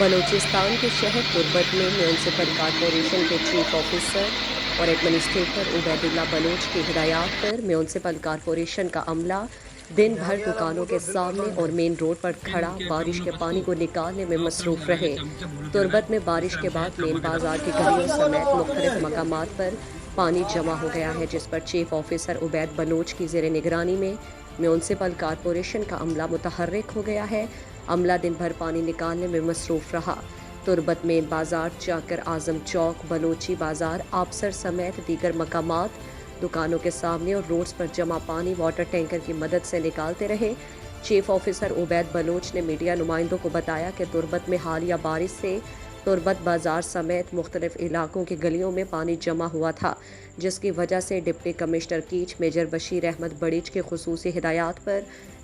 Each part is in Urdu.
بلوچستان کے شہر تربت میں میونسپل کارپوریشن کے چیف آفیسر اور ایڈمنسٹریٹر عبید اللہ بلوچ کی ہدایات پر میونسپل کارپوریشن کا عملہ دن بھر دکانوں کے سامنے اور مین روڈ پر کھڑا بارش کے پانی کو نکالنے میں مصروف رہے۔ تربت میں بارش کے بعد مین بازار کی گلیوں سمیت مختلف مقامات پر پانی جمع ہو گیا ہے، جس پر چیف آفیسر عبید بلوچ کی زیر نگرانی میں میونسپل کارپوریشن کا عملہ متحرک ہو گیا ہے۔ عملہ دن بھر پانی نکالنے میں مصروف رہا۔ تربت مین بازار، چاکر اعظم چوک، بلوچی بازار، آبسر سمیت دیگر مقامات دکانوں کے سامنے اور روڈز پر جمع پانی واٹر ٹینکر کی مدد سے نکالتے رہے۔ چیف آفیسر عبید بلوچ نے میڈیا نمائندوں کو بتایا کہ تربت میں حالیہ بارش سے تربت بازار سمیت مختلف علاقوں کی گلیوں میں پانی جمع ہوا تھا، جس کی وجہ سے deputy commissioner Kech major Bashir Ahmed Barech کی خصوصی ہدایات پر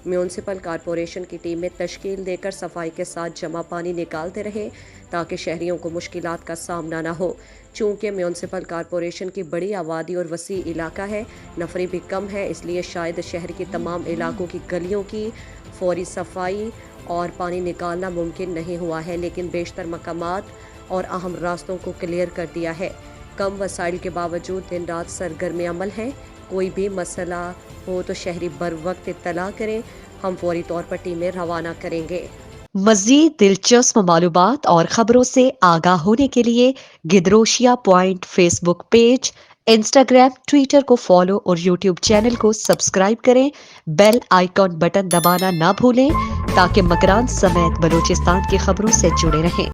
میونسپل کارپوریشن کی ٹیمیں تشکیل دے کر صفائی کے ساتھ جمع پانی نکالتے رہے تاکہ شہریوں کو مشکلات کا سامنا نہ ہو۔ چونکہ میونسپل کارپوریشن کی بڑی آبادی اور وسیع علاقہ ہے، نفری بھی کم ہے، اس لیے شاید شہر کی تمام علاقوں کی گلیوں کی فوری صفائی اور پانی نکالنا ممکن نہیں ہوا ہے، لیکن بیشتر مقامات اور اہم راستوں کو کلیئر کر دیا ہے۔ کم وسائل کے باوجود دن رات سرگرم عمل ہیں۔ کوئی بھی مسئلہ ہو تو شہری بر وقت اطلاع کریں، ہم فوری طور پر ٹیمیں روانہ کریں گے۔ مزید دلچسپ معلومات اور خبروں سے آگاہ ہونے کے لیے Gedrosia point Facebook page, Instagram, Twitter کو فالو اور یوٹیوب چینل کو سبسکرائب کریں۔ بیل آئیکن بٹن دبانا نہ بھولیں تاکہ مکران سمیت بلوچستان کی خبروں سے جڑے رہیں۔